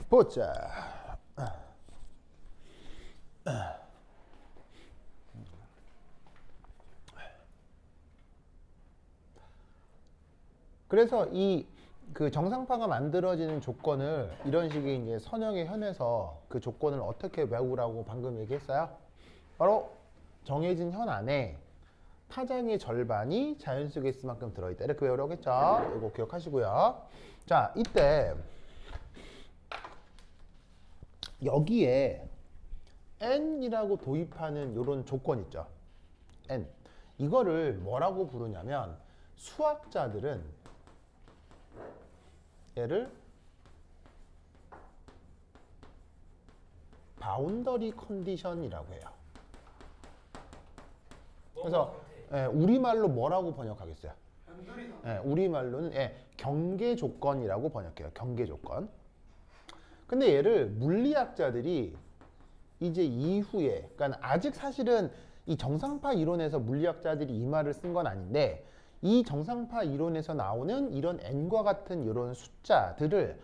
보자. 그래서 이 그 정상파가 만들어지는 조건을 이런 식의 이제 선형의 현에서 그 조건을 어떻게 외우라고 방금 얘기했어요? 바로 정해진 현 안에 파장의 절반이 자연 속에 있을 만큼 들어있다. 이렇게 외우라고 했죠? 이거 기억하시고요. 자, 이때 여기에 n이라고 도입하는 이런 조건 있죠. n. 이거를 뭐라고 부르냐면 수학자들은 얘를 바운더리 컨디션이라고 해요. 그래서 우리말로 뭐라고 번역하겠어요? 우리말로는 경계 조건이라고 번역해요. 경계 조건. 근데 얘를 물리학자들이 이제 이후에, 그러니까 아직 사실은 이 정상파 이론에서 물리학자들이 이 말을 쓴 건 아닌데, 이 정상파 이론에서 나오는 이런 n과 같은 이런 숫자들을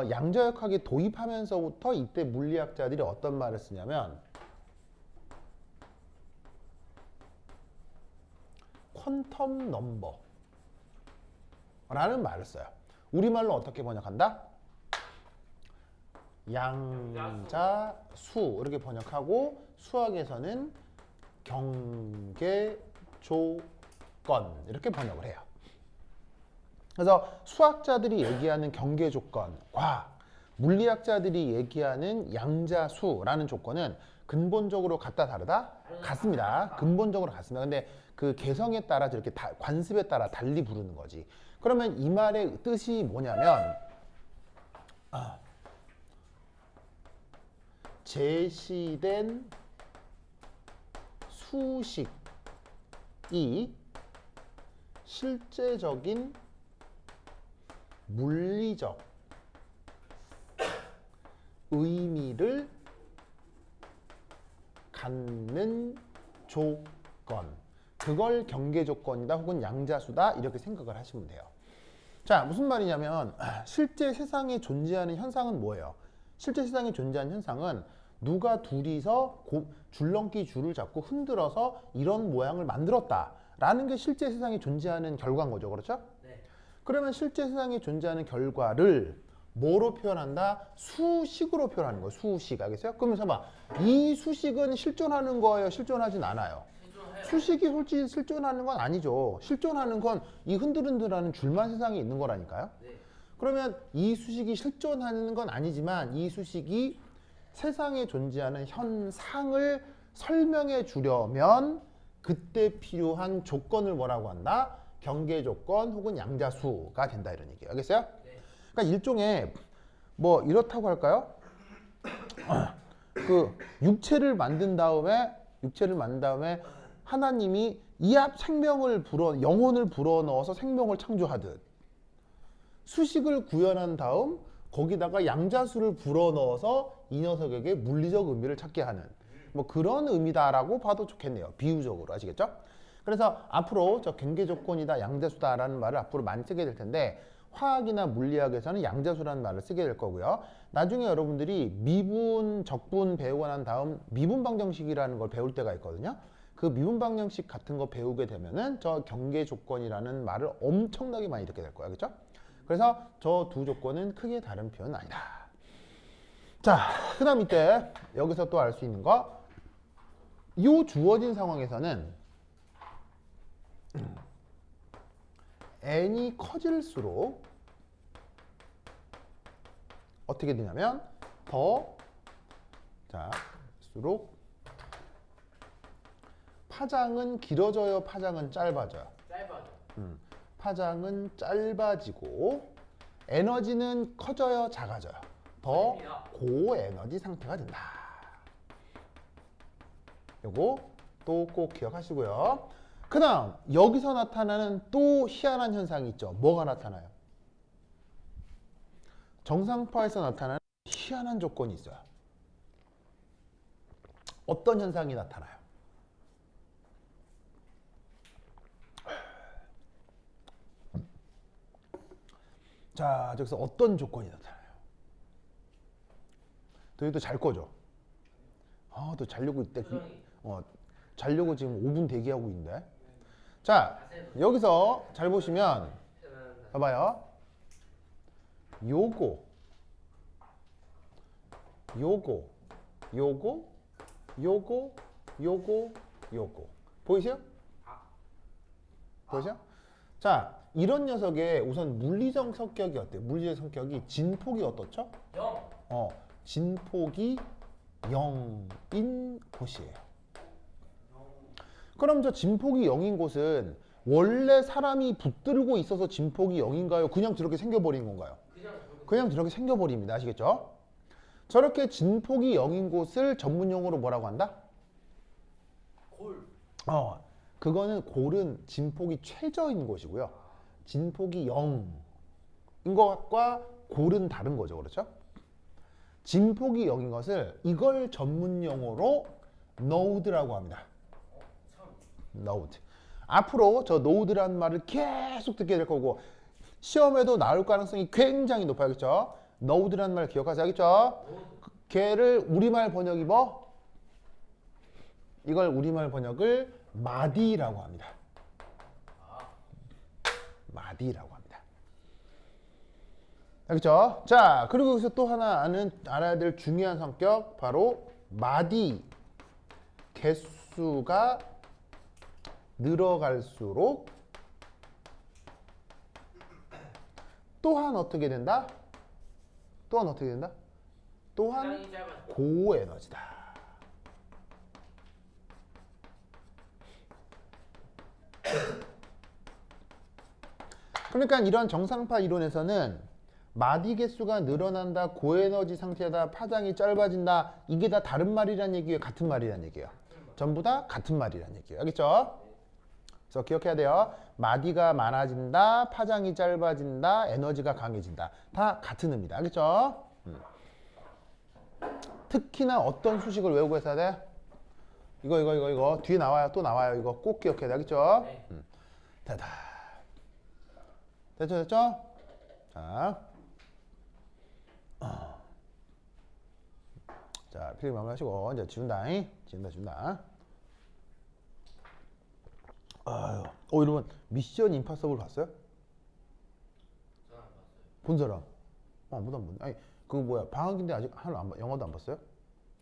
양자역학에 도입하면서부터 이때 물리학자들이 어떤 말을 쓰냐면 퀀텀 넘버라는 말을 써요. 우리말로 어떻게 번역한다? 양자수 이렇게 번역하고, 수학에서는 경계조건 이렇게 번역을 해요. 그래서 수학자들이 얘기하는 경계조건과 물리학자들이 얘기하는 양자수라는 조건은 근본적으로 같다 다르다? 같습니다. 근본적으로 같습니다. 근데 그 개성에 따라 이렇게 관습에 따라 달리 부르는 거지. 그러면 이 말의 뜻이 뭐냐면 제시된 수식이 실제적인 물리적 의미를 갖는 조건, 그걸 경계조건이다 혹은 양자수다 이렇게 생각을 하시면 돼요. 자, 무슨 말이냐면 실제 세상에 존재하는 현상은 뭐예요? 실제 세상에 존재하는 현상은 누가 둘이서 줄넘기 줄을 잡고 흔들어서 이런 모양을 만들었다라는 게 실제 세상에 존재하는 결과인 거죠. 그렇죠? 네. 그러면 실제 세상에 존재하는 결과를 뭐로 표현한다? 수식으로 표현하는 거예요. 수식. 알겠어요? 그러면서 봐. 이 수식은 실존하는 거예요? 실존하진 않아요? 수식이 솔직히 실존하는 건 아니죠. 실존하는 건 이 흔들흔들하는 줄만 세상에 있는 거라니까요. 네. 그러면 이 수식이 실존하는 건 아니지만 이 수식이 세상에 존재하는 현상을 설명해 주려면 그때 필요한 조건을 뭐라고 한다? 경계조건 혹은 양자수가 된다 이런 얘기예요. 알겠어요? 네. 그러니까 일종의 뭐 이렇다고 할까요? 그 육체를 만든 다음에 하나님이 이합 생명을 영혼을 불어넣어서 생명을 창조하듯 수식을 구현한 다음 거기다가 양자수를 불어넣어서 이 녀석에게 물리적 의미를 찾게 하는 뭐 그런 의미다라고 봐도 좋겠네요. 비유적으로. 아시겠죠? 그래서 앞으로 저 경계조건이다 양자수다라는 말을 앞으로 많이 쓰게 될 텐데, 화학이나 물리학에서는 양자수라는 말을 쓰게 될 거고요. 나중에 여러분들이 미분, 적분 배우고 난 다음 미분방정식이라는 걸 배울 때가 있거든요. 그 미분방정식 같은 거 배우게 되면은 저 경계조건이라는 말을 엄청나게 많이 듣게 될 거예요. 그렇죠? 그래서 저 두 조건은 크게 다른 표현은 아니다. 자, 그 다음 이때 여기서 또 알 수 있는 거, 이 주어진 상황에서는 n이 커질수록 어떻게 되냐면 수록 파장은 길어져요, 파장은 짧아져요? 짧아져. 파장은 짧아지고 에너지는 커져요, 작아져요? 더 고에너지 상태가 된다. 요거 또 꼭 기억하시고요. 그 다음 여기서 나타나는 또 희한한 현상이 있죠. 뭐가 나타나요? 정상파에서 나타나는 희한한 조건이 있어요. 어떤 현상이 나타나요? 자, 저기서 어떤 조건이 나타나요? 너희도 잘 거죠? 또 자려고 이때 자려고 지금 5분 대기하고 있는데. 자, 여기서 잘 보시면 봐봐요. 요거 요거 요거 요거 요거 요거 보이세요? 보이세요? 자, 이런 녀석의 우선 물리적 성격이 어때요? 물리적 성격이 진폭이 어떻죠? 0. 진폭이 0인 곳이에요. 그럼 저 진폭이 0인 곳은 원래 사람이 붙들고 있어서 진폭이 0인가요? 그냥 저렇게 생겨버린 건가요? 그냥 저렇게 생겨버립니다. 아시겠죠? 저렇게 진폭이 0인 곳을 전문용어로 뭐라고 한다? 골. 그거는 골은 진폭이 최저인 곳이고요. 진폭이 0인 것과 골은 다른 거죠. 그렇죠? 진폭이 0인 것을 이걸 전문용어로 node라고 합니다. node. 앞으로 저 node라는 말을 계속 듣게 될 거고 시험에도 나올 가능성이 굉장히 높아요. 그렇죠? node라는 말 기억하세요. 알겠죠? 걔를 우리말 번역이 뭐? 이걸 우리말 번역을 마디라고 합니다. 마디라고 합니다. 알겠죠? 자, 그리고 여기서 또 하나 알아야 될 중요한 성격 바로 마디 개수가 늘어갈수록 또한 어떻게 된다? 또한 어떻게 된다? 또한 고에너지다. 그러니까 이런 정상파 이론에서는 마디 개수가 늘어난다, 고에너지 상태다, 파장이 짧아진다, 이게 다 다른 말이란 얘기예요? 같은 말이란 얘기예요? 전부 다 같은 말이란 얘기예요. 알겠죠? 그래서 기억해야 돼요. 마디가 많아진다, 파장이 짧아진다, 에너지가 강해진다. 다 같은 의미다. 알겠죠? 특히나 어떤 수식을 외우고 있어야 돼? 이거 뒤에 나와요. 또 나와요. 이거 꼭 기억해야 돼. 알겠죠? 됐다. 됐죠? 자, 자, 필기 마무리하시고 이제 지운다. 지운다. 아유, 여러분 미션 임파서블 봤어요? 저는 안 봤어요. 본 사람? 아무도 안 본. 아니, 그거 뭐야? 방학인데 아직 하나도 안 영화도 안 봤어요?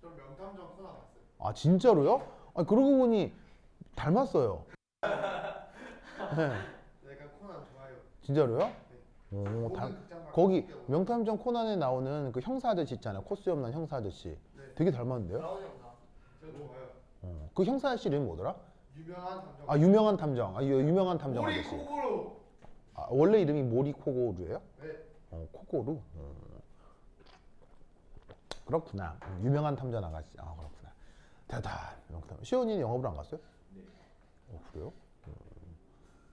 저 명탐정 코난 봤어요. 아, 진짜로요? 아니, 그러고 보니 닮았어요. 네. 내가 코난 좋아요. 진짜로요? 오, 모든 극장 거기 명탐정 코난에 나오는 그 형사 아저씨 있잖아요. 코스 없는 형사 아저씨. 네. 되게 닮았는데요? 브라운 형사. 저 좋아요. 그 형사 아저씨 이름이 뭐더라? 유명한 탐정. 유명한 탐정. 유명한 탐정 모리 아저씨. 코고로. 원래 이름이 모리코고루예요? 네. 코고루? 그렇구나. 유명한 탐정 아가씨. 그렇구나. 대단. 시온이는 영업을 안 갔어요? 네. 그래요?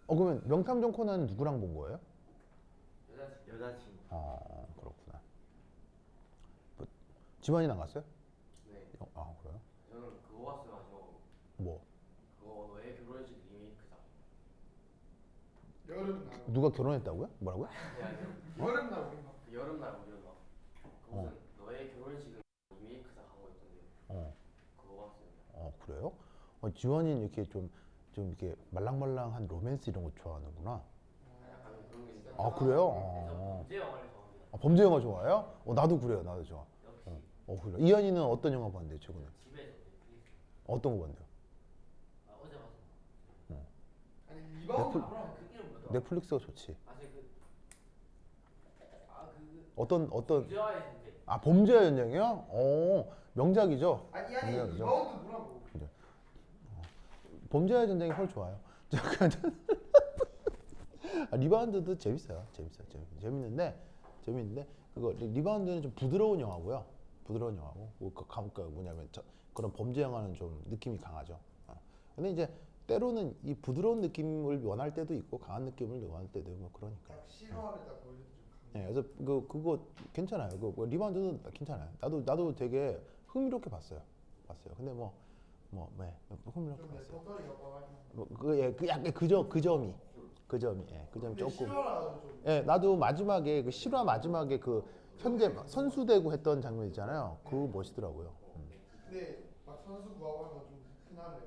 그러면 명탐정 코난은 누구랑 본 거예요? 여자친구. 그렇구나. 뭐, 집안이 안 갔어요? 네. 그래요? 저는 그거 봤어요. 마지막으로. 뭐? 그거 너의 결혼식 리메이크작. 여름날. 누가 결혼했다고요? 뭐라고요? 네, 아니요. 여름날 우리 막. 그 여름날 우리는 막 무슨 너의 결혼식은 리메이크작 한 거 있던데. 그거 봤어요. 그래요? 지원이는 이렇게 좀 이렇게 말랑말랑한 로맨스 이런 거 좋아하는구나. 약간 그런 게 있어요. 그래요? 범죄 영화를 좋아합니다. 범죄 영화 좋아해요? 나도 그래요. 나도 좋아. 역시 그래. 이현이는 어떤 영화 봤는데 최근에? 집에서 넷플릭스. 어떤 거 봤는데요? 어제 봤어. 아니 리바운드 넷플- 뭐라. 그 이름 뭐더라? 넷플릭스가 좋지. 그 어떤 범죄와의 전쟁. 범죄의 연장이요? 명작이죠. 아니 명작이죠. 리바운드 뭐라고. 범죄의 전쟁이 훨 좋아요. 리바운드도 재밌어요. 재밌는데 그거 리바운드는 좀 부드러운 영화고요. 부드러운 영화고 그 뭐냐면 그런 범죄 영화는 좀 느낌이 강하죠. 근데 이제 때로는 이 부드러운 느낌을 원할 때도 있고 강한 느낌을 원할 때도 있고 그러니까. 딱 실화를 딱 보여줘도 좀. 네, 그래서 그거 괜찮아요. 그 리바운드는 괜찮아요. 나도 되게 흥미롭게 봤어요. 근데 흥미롭게 좀 봤어요. 덧거리가 빠가지고. 그 약간 그 점이 조금. 실화라서 좀. 나도 마지막에 그 실화 마지막에 그 현재 막 선수 되고 했던 장면 있잖아요. 그거 멋있더라고요. 근데 막 선수 구하고 하는 건좀 흔하네.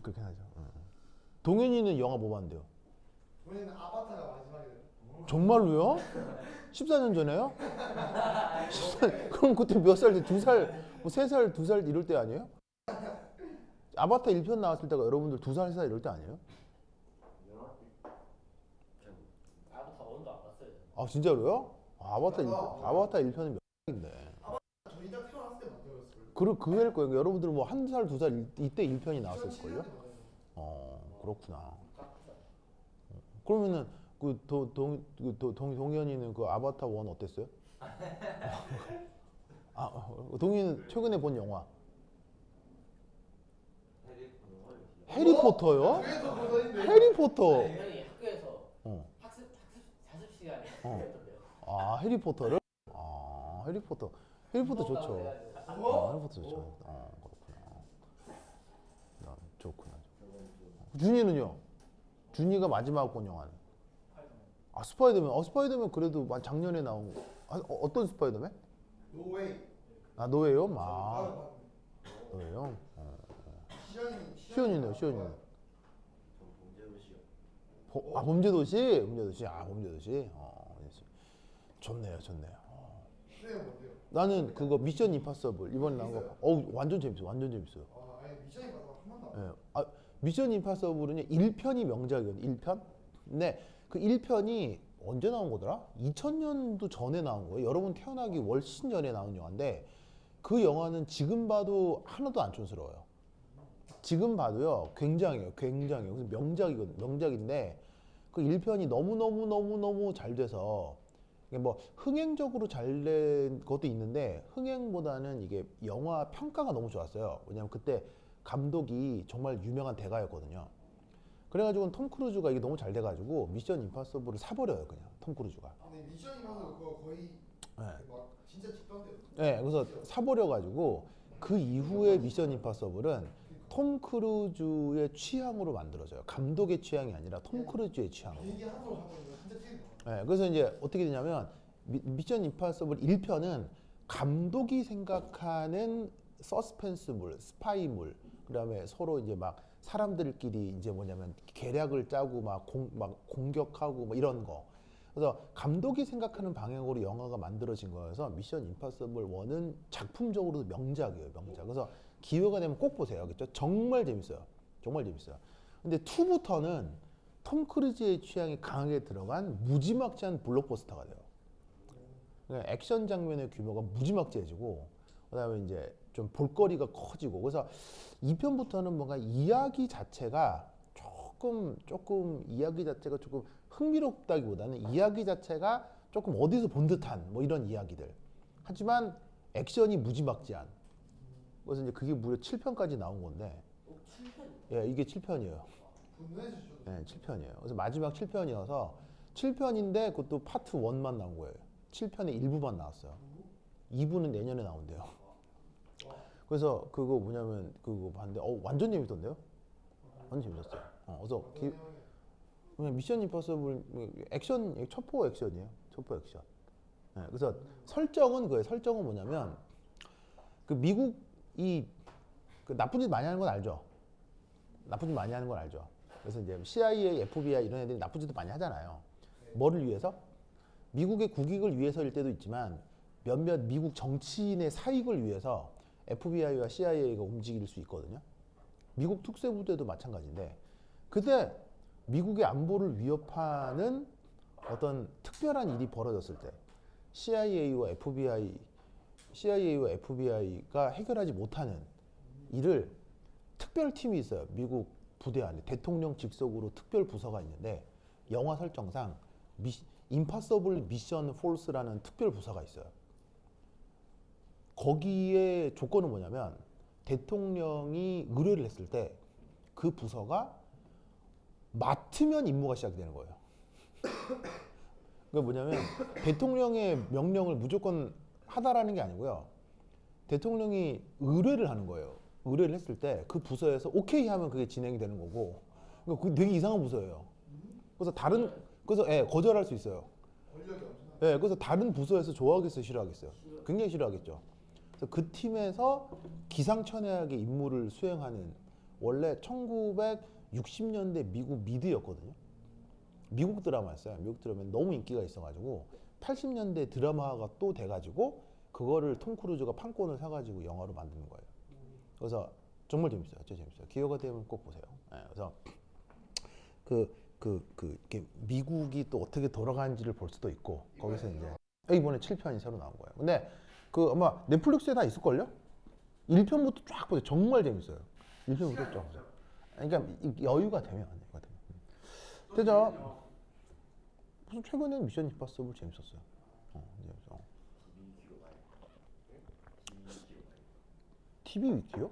그렇긴 하죠. 동현이는 영화 뭐 봤는데요? 우리는 아바타가 마지막이에요. 정말로요? 14년 전에요? 그럼 그때 몇 살? 2살, 뭐 3살, 2살 이럴 때 아니에요? 아바타 1편 나왔을 때가 여러분들 2살, 3살 이럴 때 아니에요? 아부터 원도 안 봤어요. 아 진짜로요? 아바타 1편은 몇 살인데? 저희 다 태어났을 때 만들었어요. 그 해일 거예요. 여러분들 뭐 1살, 2살 이때 1편이 나왔을걸요? 그렇구나. 그러면은 동현이는 그 아바타 1 어땠어요? 동현이는 최근에 본 영화 해리포터요? 그래도 고전인데. 해리포터. 분명히 학교에서 어. 자습 시간에 했던데요. 해리포터를? 해리포터 좋죠. 해리포터 좋죠. 그렇구나. 좋구나. 준이는요? 준이가 마지막 본 영화는? 스파이더맨. 스파이더맨 그래도 작년에 나온 거. 어떤 스파이더맨? 노웨이. 노예요? 노예요? 시연이네요. 범죄도시. 범죄도시. 좋네요. 네, 뭔데요? 나는 그거 미션 임파서블 이번에 나온 거. 완전 재밌어요. 아니 미션이 맞아 한 번도 안. 미션 임파서블은 1편이 명작이거든요. 1편. 근데 그 1편이 언제 나온 거더라? 2000년도 전에 나온 거예요. 여러분 태어나기 훨씬 전에 나온 영화인데 그 영화는 지금 봐도 하나도 안 촌스러워요. 지금 봐도요. 굉장해요. 그래서 명작이거든요. 명작인데 그 1편이 너무 잘 돼서 이게 뭐 흥행적으로 잘 된 것도 있는데 흥행보다는 이게 영화 평가가 너무 좋았어요. 왜냐면 그때 감독이 정말 유명한 대가였거든요. 그래가지고 톰 크루즈가 이게 너무 잘 돼가지고 미션 임파서블을 사버려요. 그냥 톰 크루즈가. 근데 미션이 가서 그거 거의 막 진짜 찍던데요. 네, 그래서 사버려가지고 그 이후에 미션 임파서블은 톰 크루즈의 취향으로 만들어져요. 감독의 취향이 아니라 톰 크루즈의 취향으로. 비행기 함부로 하고 진짜 찍는 거. 네, 그래서 이제 어떻게 되냐면 미션 임파서블 1편은 감독이 생각하는 서스펜스물, 스파이물, 그다음에 서로 이제 막 사람들끼리 이제 뭐냐면 계략을 짜고 막 공격하고 뭐 이런 거. 그래서 감독이 생각하는 방향으로 영화가 만들어진 거여서 미션 임파서블 1은 작품적으로도 명작이에요, 명작. 그래서 기회가 되면 꼭 보세요. 알겠죠? 정말 재밌어요. 근데 2부터는 톰 크루즈의 취향이 강하게 들어간 무지막지한 블록버스터가 돼요. 그러니까 액션 장면의 규모가 무지막지해지고 그다음에 이제 좀 볼거리가 커지고 그래서 2편부터는 뭔가 이야기 자체가 조금 이야기 자체가 조금 흥미롭다기보다는 이야기 자체가 조금 어디서 본 듯한 뭐 이런 이야기들. 하지만 액션이 무지막지한. 그래서 이제 그게 무려 7편까지 나온 건데. 7편? 예, 이게 7편이에요. 분노해주셔도. 네, 7편이에요. 그래서 마지막 7편이어서 7편인데 그것도 파트 1만 나온 거예요. 7편의 일부만 나왔어요. 2부는 내년에 나온대요. 그래서 그거 뭐냐면 그거 봤는데 완전 재밌던데요? 완전 재밌었어요. 그래서 미션 임파서블 액션 첩보 액션이에요. 첩보 액션. 네, 그래서 설정은 그거예요. 설정은 뭐냐면 그 미국이 그 나쁜 짓 많이 하는 건 알죠. 그래서 이제 CIA, FBI 이런 애들이 나쁜 짓도 많이 하잖아요. 뭐를 위해서? 미국의 국익을 위해서일 때도 있지만 몇몇 미국 정치인의 사익을 위해서 FBI와 CIA가 움직일 수 있거든요. 미국 특수부대도 마찬가지인데 그때 미국의 안보를 위협하는 어떤 특별한 일이 벌어졌을 때 CIA와 FBI가 해결하지 못하는 일을 특별팀이 있어요. 미국 부대 안에 대통령 직속으로 특별 부서가 있는데 영화 설정상 임파서블 미션 폴스라는 특별 부서가 있어요. 거기에 조건은 뭐냐면 대통령이 의뢰를 했을 때 그 부서가 맡으면 임무가 시작되는 거예요. 그게 뭐냐면 대통령의 명령을 무조건 하다라는 게 아니고요. 대통령이 의뢰를 하는 거예요. 의뢰를 했을 때 그 부서에서 오케이 하면 그게 진행이 되는 거고. 그러니까 그게 되게 이상한 부서예요. 그래서 거절할 수 있어요. 권력이 엄청나. 네, 그래서 다른 부서에서 좋아하겠어요, 싫어하겠어요? 굉장히 싫어하겠죠. 그래서 그 팀에서 기상천외하게 임무를 수행하는 원래 1960년대 미국 미드였거든요. 미국 드라마였어요. 미국 드라마는 너무 인기가 있어가지고 80년대 드라마가 또 돼가지고 그거를 톰 크루즈가 판권을 사가지고 영화로 만드는 거예요. 그래서 정말 재밌어요. 진짜 재밌어요. 기회가 되면 꼭 보세요. 네, 그래서 이렇게 미국이 또 어떻게 돌아가는지를 볼 수도 있고 거기서 이제 이번에 7편이 새로 나온 거예요. 근데 그 아마 넷플릭스에 다 있을걸요? 1편부터 쫙 보세요. 정말 재밌어요. 1편부터 쫙 보세요. 그러니까 여유가 되면 되죠. 무슨 최근에 미션 임파서블 재밌었어요. 재밌어. TV 위키요?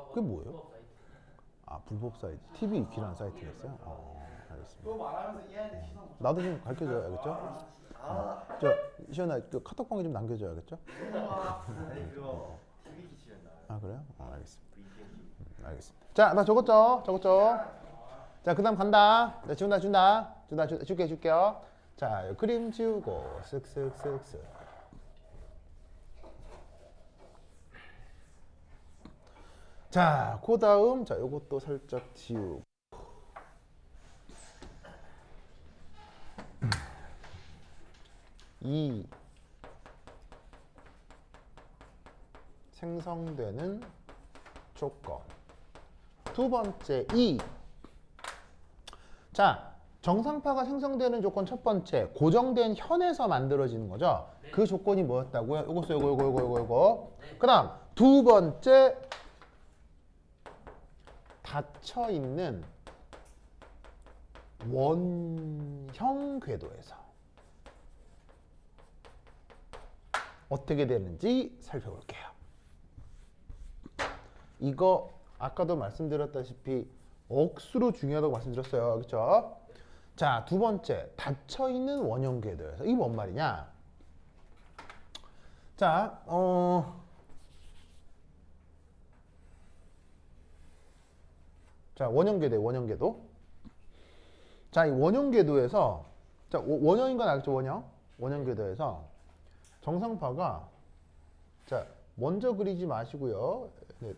그게 뭐예요? 아, 불법 사이트. TV 위키라는 사이트가 있어요? 알겠습니다. 또 말하면서 얘한테 시선 못 나도 좀 가르쳐줘야겠죠? 시연아, 그 카톡방에 좀 남겨줘야겠죠? 아니 그거 TV 기치면 나와요. 아, 그래요? 알겠습니다. 알겠습니다. 자, 나 적었죠? 자, 그 다음 간다. 자, 준다. 줄게요. 자, 그림 지우고, 쓱쓱쓱쓱. 자, 그 다음, 자, 요것도 살짝 지우고. 이 생성되는 조건. 두 번째, 자, 정상파가 생성되는 조건 첫 번째, 고정된 현에서 만들어지는 거죠. 네. 그 조건이 뭐였다고요? 요거. 그 다음, 두 번째, 닫혀 있는 원형 궤도에서 어떻게 되는지 살펴볼게요. 이거 아까도 말씀드렸다시피 억수로 중요하다고 말씀드렸어요. 그렇죠? 자, 두 번째, 닫혀 있는 원형 궤도에서 이게 뭔 말이냐? 자, 자, 원형 궤도. 자, 이 원형 궤도에서 자, 원형인 건 알겠죠? 원형 궤도에서 정상파가 자, 먼저 그리지 마시고요. 네,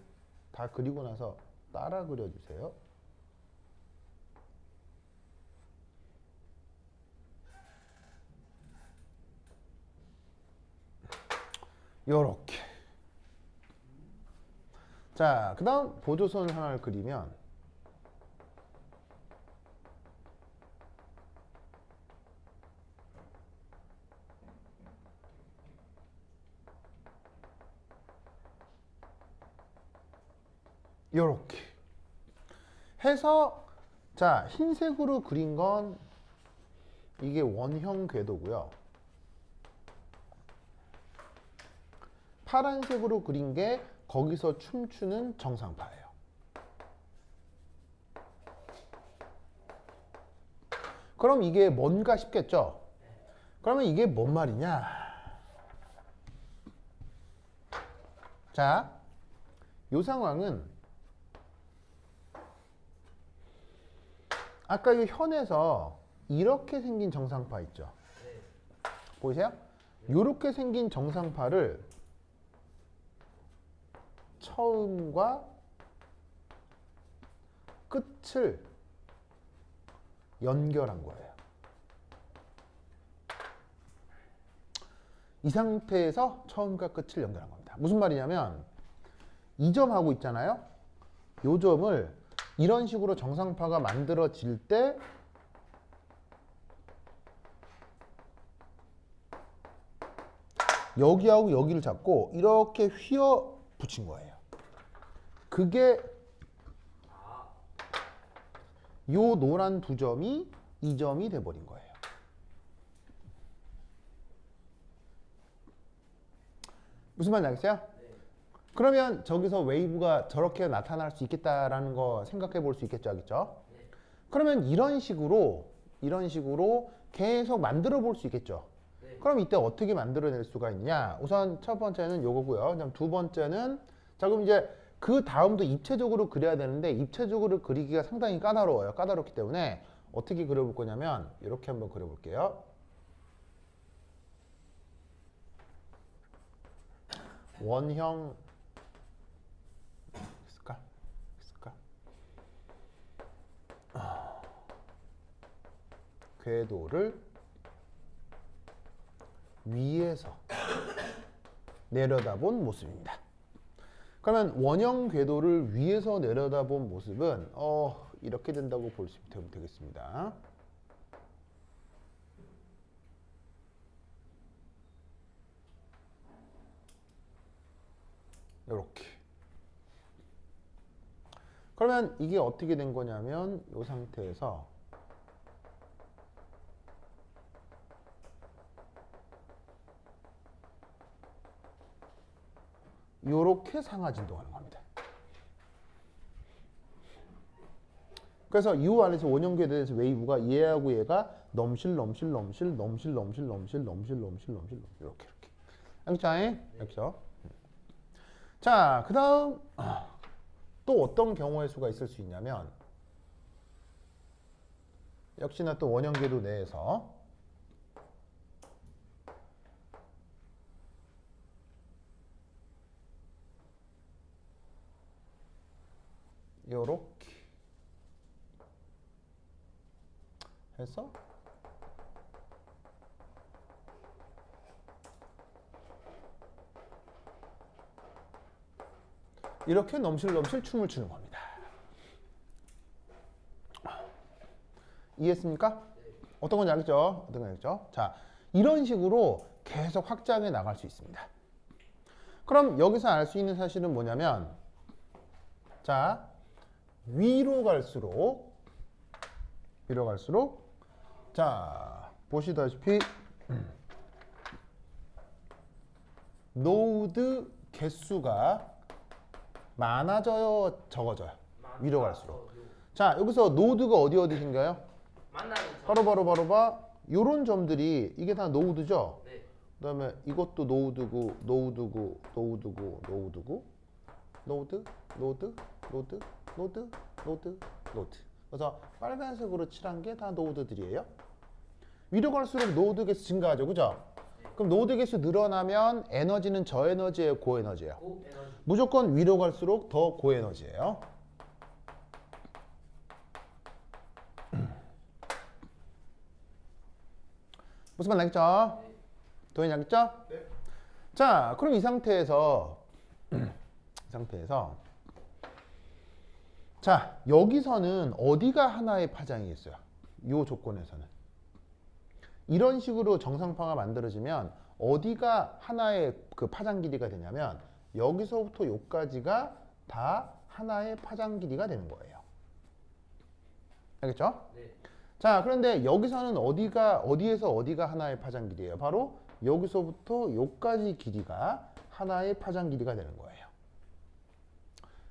다 그리고 나서 따라 그려주세요. 요렇게. 자, 그 다음 보조선 하나를 그리면 요렇게 해서 자, 흰색으로 그린 건 이게 원형 궤도고요. 파란색으로 그린 게 거기서 춤추는 정상파예요. 그럼 이게 뭔가 싶겠죠? 그러면 이게 뭔 말이냐? 자, 이 상황은 아까 이 현에서 이렇게 생긴 정상파 있죠? 보이세요? 이렇게 생긴 정상파를 처음과 끝을 연결한 거예요. 이 상태에서 처음과 끝을 연결한 겁니다. 무슨 말이냐면 이 점하고 있잖아요. 이 점을 이런 식으로 정상파가 만들어질 때 여기하고 여기를 잡고 이렇게 휘어 붙인 거예요. 그게 요 노란 두 점이 이 점이 돼버린 거예요. 무슨 말인지 알겠어요? 그러면 저기서 웨이브가 저렇게 나타날 수 있겠다라는 거 생각해 볼 수 있겠죠, 알겠죠? 그러면 이런 식으로 계속 만들어 볼 수 있겠죠. 그럼 이때 어떻게 만들어낼 수가 있냐? 우선 첫 번째는 요거고요. 그다음 두 번째는 자, 그럼 이제 그 다음도 입체적으로 그려야 되는데 입체적으로 그리기가 상당히 까다로워요. 까다롭기 때문에 어떻게 그려볼 거냐면 이렇게 한번 그려볼게요. 원형 있을까? 궤도를 위에서 내려다본 모습입니다. 그러면 원형 궤도를 위에서 내려다본 모습은 이렇게 된다고 보시면 되겠습니다. 이렇게. 그러면 이게 어떻게 된 거냐면 이 상태에서 이렇게 상하 진동하는 겁니다. 그래서 이 안에서 원형 궤도에 대해서 웨이브가 얘하고 얘가 넘실 이렇게. 알겠죠? 자, 그 다음 또 어떤 경우의 수가 있을 수 있냐면 역시나 또 원형 궤도 내에서 요렇게 해서 이렇게 넘실넘실 춤을 추는 겁니다. 이해했습니까? 어떤 건지 알겠죠? 자, 이런 식으로 계속 확장해 나갈 수 있습니다. 그럼 여기서 알 수 있는 사실은 뭐냐면 자, 위로 갈수록 자, 보시다시피 노드 개수가 많아져요, 적어져요? 위로 갈수록. 자, 여기서 노드가 어디 생겨요? 바로 요런 점들이 이게 다 노드죠? 네. 그다음에 이것도 노드고 노드. 그래서 빨간색으로 칠한 게 다 노드들이에요. 위로 갈수록 노드 개수 증가하죠, 그죠? 그럼 노드 개수 늘어나면 에너지는 저에너지예요, 고에너지예요? 고에너지. 무조건 위로 갈수록 더 고에너지예요. 무슨 말 알겠죠? 도현이 알겠죠? 네. 자, 그럼 이 상태에서 자, 여기서는 어디가 하나의 파장이겠어요? 이 조건에서는 이런 식으로 정상파가 만들어지면 어디가 하나의 그 파장 길이가 되냐면 여기서부터 여기까지가 다 하나의 파장 길이가 되는 거예요. 알겠죠? 네. 자, 그런데 여기서는 어디에서 어디가 하나의 파장 길이에요? 바로 여기서부터 여기까지 길이가 하나의 파장 길이가 되는 거예요.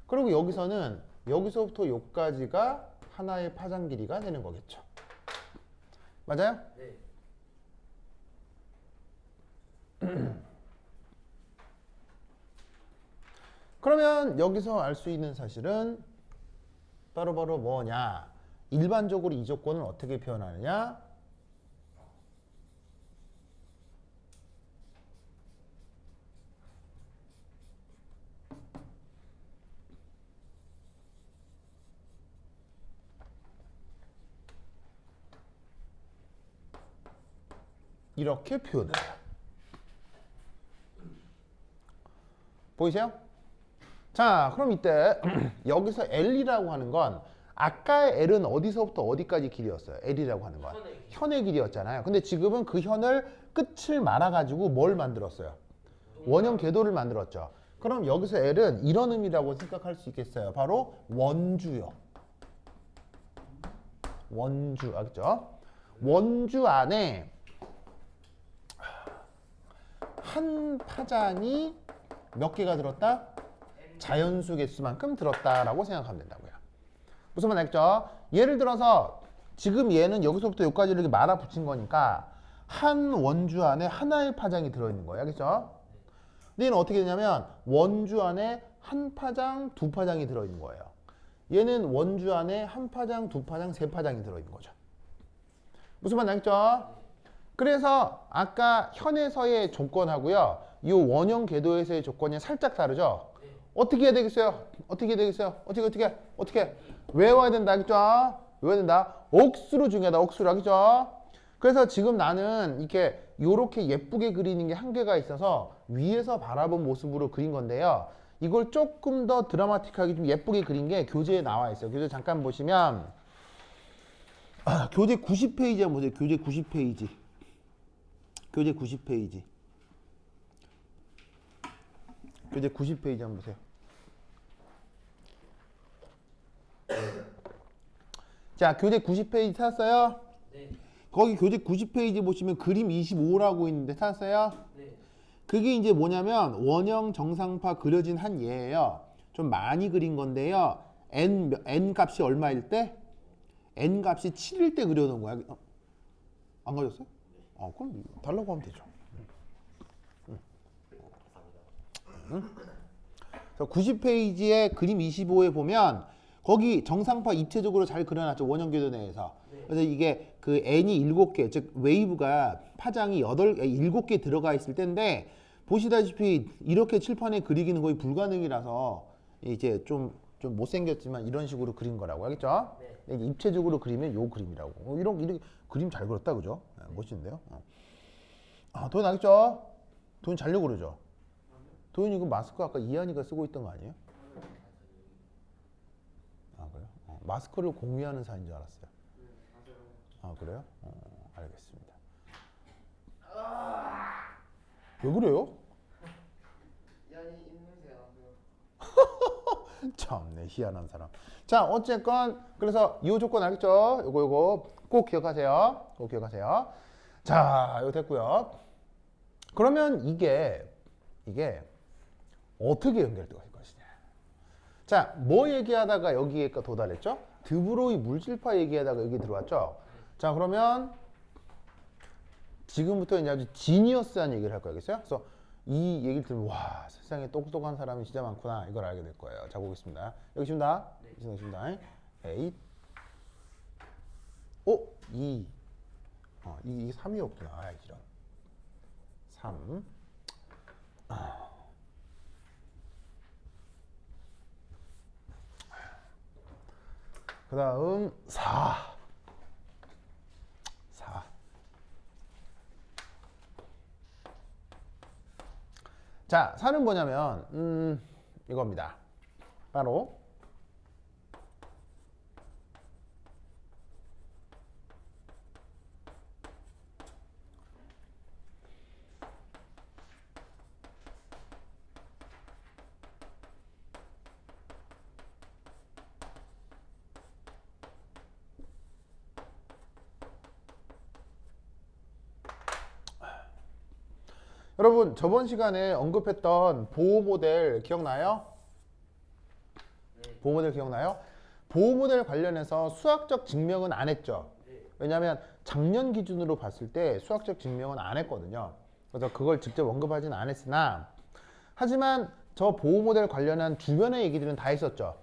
그리고 여기서는 여기서부터 여기까지가 하나의 파장 길이가 되는 거겠죠. 맞아요? 네. 그러면 여기서 알 수 있는 사실은 바로 뭐냐? 일반적으로 이 조건을 어떻게 표현하느냐? 이렇게 표현을 해요. 보이세요? 자, 그럼 이때 여기서 L이라고 하는 건 아까의 L은 어디서부터 어디까지 길이였어요? L이라고 하는 건 현의 길이였잖아요. 근데 지금은 그 현을 끝을 말아가지고 뭘 만들었어요? 원형 궤도를 만들었죠. 그럼 여기서 L은 이런 의미라고 생각할 수 있겠어요. 바로 원주요. 원주, 알겠죠? 원주 안에 한 파장이 몇 개가 들었다? 자연수 개수만큼 들었다라고 생각하면 된다고요. 무슨 말 알겠죠? 예를 들어서 지금 얘는 여기서부터 여기까지 이렇게 말아 붙인 거니까 한 원주 안에 하나의 파장이 들어있는 거예요. 알겠죠? 근데 얘는 어떻게 되냐면 원주 안에 한 파장, 두 파장이 들어있는 거예요. 얘는 원주 안에 한 파장, 두 파장, 세 파장이 들어있는 거죠. 무슨 말 알겠죠? 그래서 아까 현에서의 조건하고요. 이 원형 궤도에서의 조건이 살짝 다르죠? 어떻게 해야 되겠어요? 어떻게 해야 되겠어요? 어떻게 외워야 된다, 알겠죠? 외워야 된다. 억수로 중요하다, 억수로, 알겠죠? 그래서 지금 나는 이렇게 요렇게 예쁘게 그리는 게 한계가 있어서 위에서 바라본 모습으로 그린 건데요. 이걸 조금 더 드라마틱하게 좀 예쁘게 그린 게 교재에 나와 있어요. 교재 잠깐 보시면 교재 90페이지 한번 보세요. 교재 90페이지. 교재 90페이지. 교재 90페이지 한번 보세요. 자, 교재 90페이지 찾았어요? 네. 거기 교재 90페이지 보시면 그림 25라고 있는데 찾았어요? 네. 그게 이제 뭐냐면 원형 정상파 그려진 한 예예요. 좀 많이 그린 건데요. n 값이 얼마일 때? n 값이 7일 때 그려놓은 거야. 안 가졌어요? 그럼 달라고 하면 되죠. 그래서 90페이지에 그림 25에 보면 거기 정상파 입체적으로 잘 그려놨죠. 원형 궤도 내에서. 그래서 이게 그 n이 7개, 즉 웨이브가 파장이 7개 들어가 있을 때인데 보시다시피 이렇게 칠판에 그리기는 거의 불가능이라서 이제 좀 못생겼지만 이런 식으로 그린 거라고 알겠죠? 네. 이제 입체적으로 그리면 요 그림이라고. 이렇게 그림 잘 그렸다, 그죠? 멋진데요? 도현 알겠죠? 도현 잘려고 그러죠? 도현 이거 마스크 아까 이한이가 쓰고 있던 거 아니에요? 그래요? 마스크를 공유하는 사이인 줄 알았어요. 그래요? 알겠습니다. 왜 그래요? 이한이 입냄새 나고요. 참네, 희한한 사람. 자, 어쨌건 그래서 이 조건 알겠죠? 요거 꼭 기억하세요. 꼭 기억하세요. 자, 이거 됐고요. 그러면 이게 어떻게 연결될 것이냐? 자, 뭐 얘기하다가 여기에 도달했죠? 드브로이 물질파 얘기하다가 여기 들어왔죠? 자, 그러면 지금부터 이제 아주 지니어스한 얘기를 할 거겠어요? 그래서 이 얘기를 들으면 와, 세상에 똑똑한 사람이 진짜 많구나, 이걸 알게 될 거예요. 자, 보겠습니다. 여기 있습니다. 여기 있습니다. 8 2 이게 3이었구나. 이런 3 그 다음 4 자, 4는 뭐냐면 이겁니다. 바로 여러분 저번 시간에 언급했던 보호 모델 기억나요? 보호 모델 기억나요? 보호 모델 관련해서 수학적 증명은 안 했죠. 왜냐하면 작년 기준으로 봤을 때 수학적 증명은 안 했거든요. 그래서 그걸 직접 언급하진 않았으나 하지만 저 보호 모델 관련한 주변의 얘기들은 다 있었죠.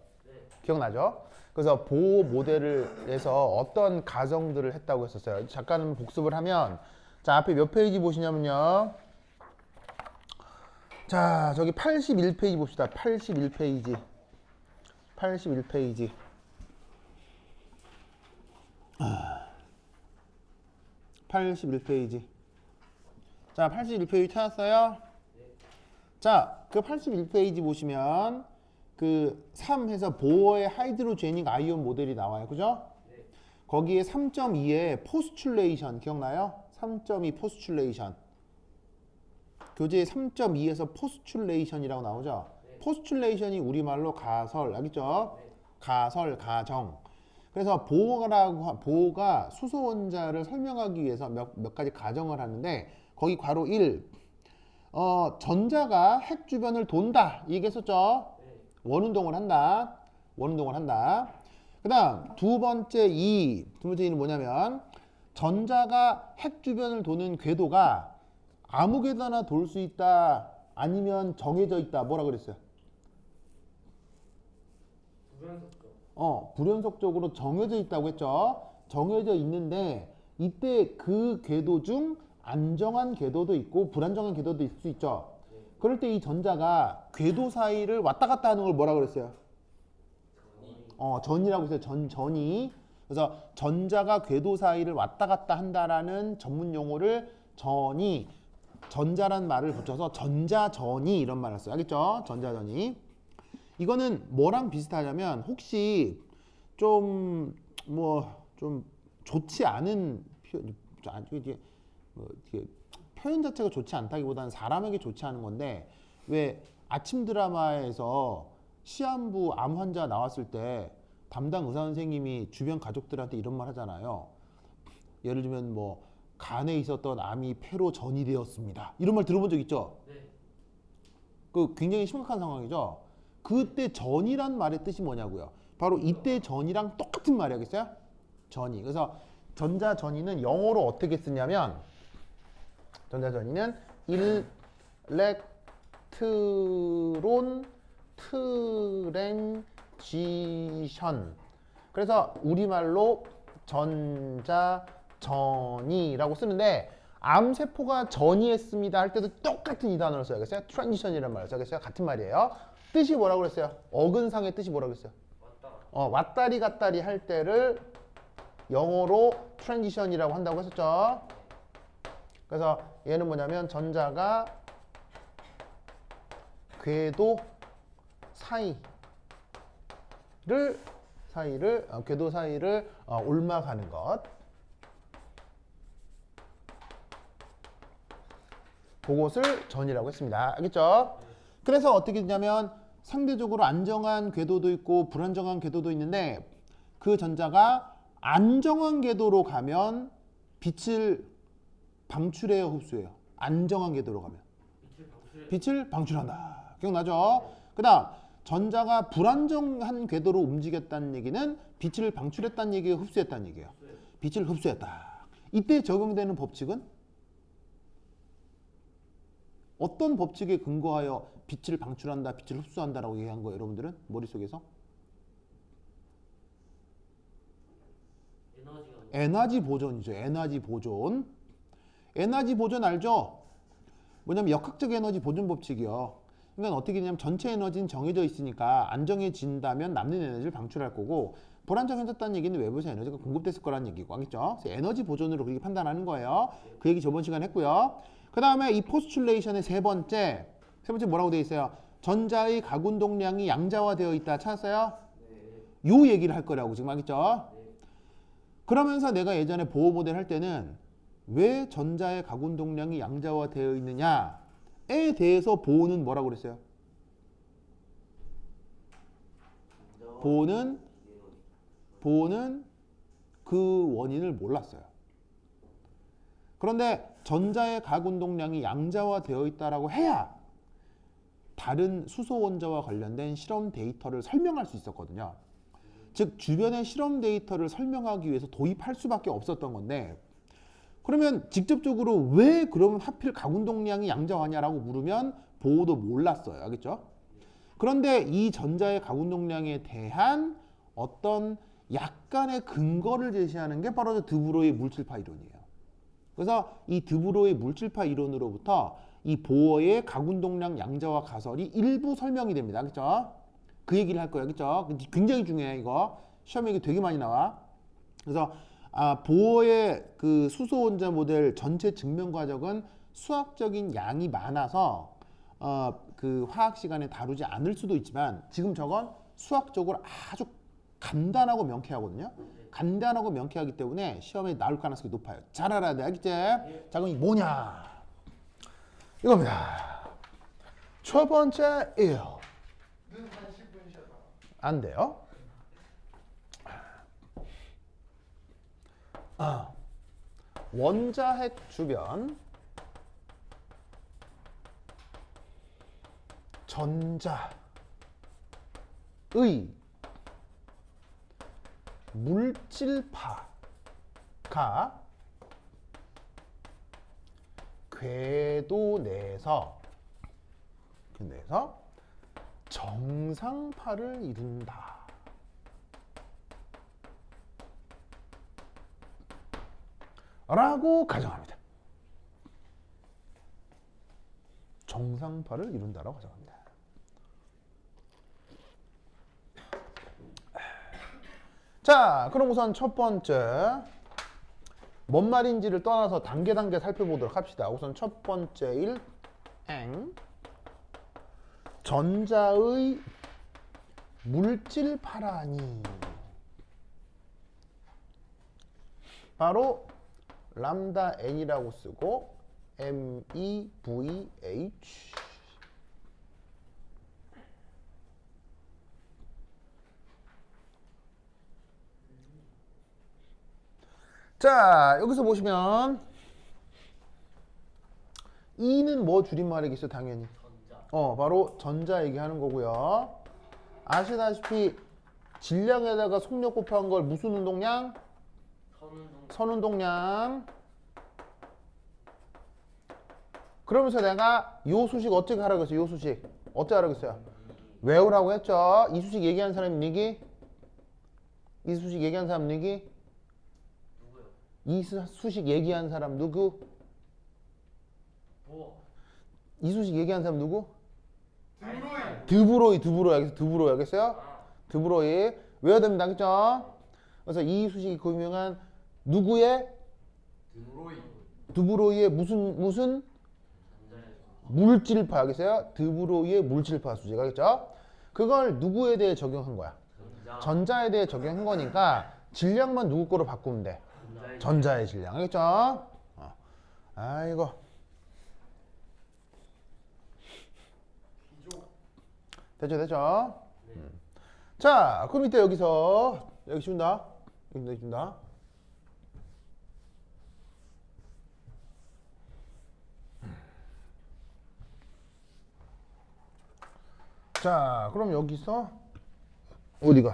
기억나죠? 그래서 보호 모델에서 어떤 가정들을 했다고 했었어요. 잠깐 복습을 하면 자, 앞에 몇 페이지 보시냐면요. 자, 저기 81페이지 봅시다. 81페이지. 81페이지. 81페이지. 자, 81페이지 찾았어요? 자, 그 81페이지 보시면 그 3해서 보어의 하이드로제닉 아이온 모델이 나와요. 그죠? 거기에 3.2에 포스출레이션 기억나요? 3.2 포스출레이션. 교재에 3.2에서 포스출레이션이라고 나오죠? 포스출레이션이 우리말로 가설, 알겠죠? 가설, 가정. 그래서 보호가 수소 원자를 설명하기 위해서 몇 가지 가정을 하는데 거기 괄호 1 전자가 핵 주변을 돈다 이 얘기했었죠? 원운동을 한다. 원운동을 한다. 그 다음 두 번째 2는 뭐냐면 전자가 핵 주변을 도는 궤도가 아무 궤도나 돌 수 있다 아니면 정해져 있다. 뭐라 그랬어요? 불연속적으로 정해져 있다고 했죠. 정해져 있는데 이때 그 궤도 중 안정한 궤도도 있고 불안정한 궤도도 있을 수 있죠. 그럴 때 이 전자가 궤도 사이를 왔다 갔다 하는 걸 뭐라 그랬어요? 전이라고 했어요. 전이. 그래서 전자가 궤도 사이를 왔다 갔다 한다라는 전문 용어를 전이, 전자란 말을 붙여서 전자전이 이런 말을 써요. 알겠죠? 전자전이. 이거는 뭐랑 비슷하냐면 혹시 좀 좋지 않은 표현 자체가 좋지 않다기보다는 사람에게 좋지 않은 건데, 왜 아침 드라마에서 시한부 암 환자 나왔을 때 담당 의사 선생님이 주변 가족들한테 이런 말 하잖아요. 예를 들면 뭐 간에 있었던 암이 폐로 전이 되었습니다. 이런 말 들어본 적 있죠? 네. 그 굉장히 심각한 상황이죠. 그때 전이란 말의 뜻이 뭐냐고요. 바로 이때 전이랑 똑같은 말이겠어요? 전이. 그래서 전자전이는 영어로 어떻게 쓰냐면, 전자전이는 일렉트론 트랜지션. 그래서 우리말로 전자전이라고 쓰는데, 암세포가 전이했습니다 할 때도 똑같은 이 단어를 써야겠어요. 트랜지션이라는 말을 써야겠어요. 같은 말이에요. 뜻이 뭐라고 그랬어요? 어근상의 뜻이 뭐라고 그랬어요? 왔다리 갔다리 할 때를 영어로 트랜지션이라고 한다고 했었죠. 그래서 얘는 뭐냐면 전자가 궤도 궤도 사이를 올라가는 것. 그것을 전이라고 했습니다. 알겠죠? 그래서 어떻게 되냐면 상대적으로 안정한 궤도도 있고 불안정한 궤도도 있는데, 그 전자가 안정한 궤도로 가면 빛을 방출해요, 흡수해요? 안정한 궤도로 가면 빛을 방출한다. 기억나죠? 그 다음 전자가 불안정한 궤도로 움직였다는 얘기는 빛을 방출했다는 얘기예요, 흡수했다는 얘기예요? 빛을 흡수했다. 이때 적용되는 법칙은 어떤 법칙에 근거하여 빛을 방출한다, 빛을 흡수한다라고 얘기한 거예요, 여러분들은? 머릿속에서? 에너지 보존이죠. 에너지 보존. 에너지 보존 알죠? 뭐냐면 역학적 에너지 보존 법칙이요. 그러니까 어떻게 되냐면 전체 에너지는 정해져 있으니까 안정해진다면 남는 에너지를 방출할 거고, 불안정해졌다는 얘기는 외부에서 에너지가 공급됐을 거라는 얘기고, 알겠죠? 그래서 에너지 보존으로 그렇게 판단하는 거예요. 그 얘기 저번 시간에 했고요. 그 다음에 이 포스출레이션의 세 번째 뭐라고 되어 있어요? 전자의 가운동량이 양자화되어 있다. 찾았어요? 요 얘기를 할 거라고 지금 알겠죠? 그러면서 내가 예전에 보호 모델 할 때는 왜 전자의 가운동량이 양자화되어 있느냐에 대해서 보호는 뭐라고 그랬어요? 보호는 그 원인을 몰랐어요. 그런데 전자의 가운동량이 양자화되어 있다라고 해야 다른 수소 원자와 관련된 실험 데이터를 설명할 수 있었거든요. 즉 주변의 실험 데이터를 설명하기 위해서 도입할 수밖에 없었던 건데, 그러면 직접적으로 왜 그러면 하필 가운동량이 양자화냐라고 물으면 보호도 몰랐어요. 알겠죠? 그런데 이 전자의 가운동량에 대한 어떤 약간의 근거를 제시하는 게 바로 드브로이 물질파 이론이에요. 그래서 이 드브로이 물질파 이론으로부터 이 보어의 가운동량 양자화 가설이 일부 설명이 됩니다. 알겠죠? 그 얘기를 할 거예요. 알겠죠? 굉장히 중요해 이거. 시험에 이게 되게 많이 나와. 그래서 보어의 그 수소 원자 모델 전체 증명 과정은 수학적인 양이 많아서 그 화학 시간에 다루지 않을 수도 있지만, 지금 저건 수학적으로 아주 간단하고 명쾌하거든요. 간단하고 명쾌하기 때문에 시험에 나올 가능성이 높아요. 잘 알아야 돼. 알겠지? 자, 그럼 이 뭐냐? 이겁니다. 첫 번째 1. 안 돼요. 원자핵 주변 전자의 물질파가 궤도 내에서 정상파를 이룬다. 라고 가정합니다. 정상파를 이룬다라고 가정합니다. 자, 그럼 우선 첫 번째 뭔 말인지를 떠나서 단계 살펴보도록 합시다. 우선 첫 번째 전자의 물질파라니 바로 람다 n이라고 쓰고 MEVH 자, 여기서 보시면 E는 뭐 줄임말이겠어요? 당연히 바로 전자 얘기하는 거고요. 아시다시피 질량에다가 속력 곱한 걸 무슨 운동량? 선운동량. 그러면서 내가 요 수식 어떻게 하라고 했어요? 요 수식 어떻게 하라고 했어요? 외우라고 했죠. 이 수식 얘기한 사람 니기? 이 수식 얘기한 사람 니기? 이 수식 얘기한 사람 누구? 이 수식 얘기한 사람 누구? 드브로이 알겠어요? 드브로이 외워야 됩니다. 알겠죠? 그래서 이 수식이 그 유명한 누구의? 드브로이의 무슨? 물질파 알겠어요? 드브로이의 물질파 수식 알겠죠? 그걸 누구에 대해 적용한 거야? 전자에 대해 적용한 거니까 질량만 누구 거로 바꾸면 돼? 전자의 질량 알겠죠? 아이고 됐죠? 자, 그럼 이때 여기 줍니다. 여기 줍니다. 자, 그럼 여기서 어디 갔어?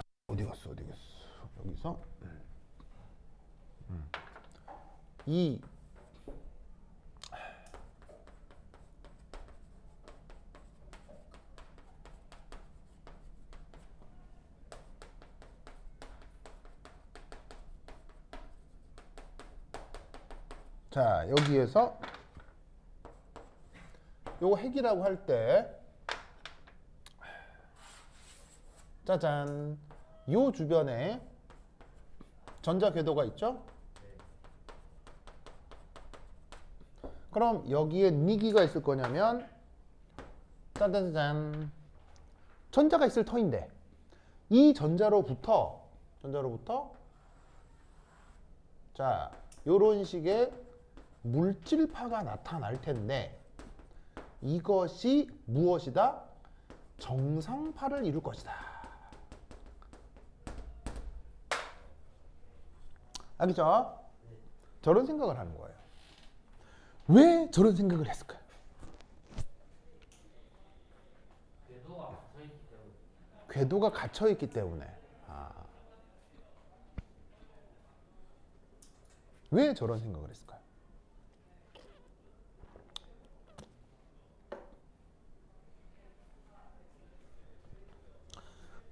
여기서 이 자, 여기에서 요거 핵이라고 할 때 짜잔 요 주변에 전자 궤도가 있죠? 그럼 여기에 니기가 있을 거냐면 짜잔 전자가 있을 터인데 이 전자로부터 자 요런 식의 물질파가 나타날 텐데 이것이 무엇이다? 정상파를 이룰 것이다. 알겠죠? 저런 생각을 하는 거예요. 왜 저런 생각을 했을까요? 궤도가 갇혀있기 때문에. 왜 저런 생각을 했을까요?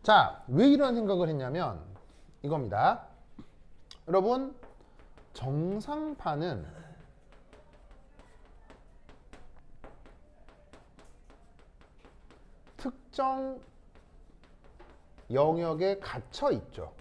자, 왜 이런 생각을 했냐면 이겁니다. 여러분, 정상파는 특정 영역에 갇혀 있죠.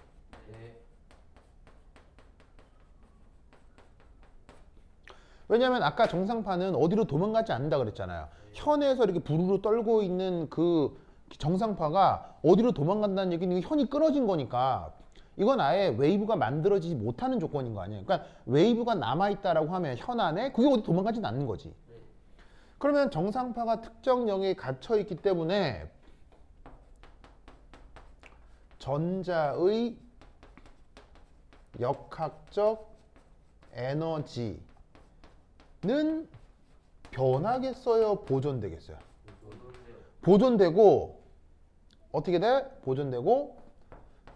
왜냐하면 아까 정상파는 어디로 도망가지 않는다 그랬잖아요. 현에서 이렇게 부르르 떨고 있는 그 정상파가 어디로 도망간다는 얘기는 현이 끊어진 거니까 이건 아예 웨이브가 만들어지지 못하는 조건인 거 아니에요. 그러니까 웨이브가 남아있다라고 하면 현 안에 그게 어디 도망가지는 않는 거지. 그러면 정상파가 특정 영역에 갇혀있기 때문에 전자의 역학적 에너지는 변하겠어요? 보존되겠어요? 보존되고 어떻게 돼? 보존되고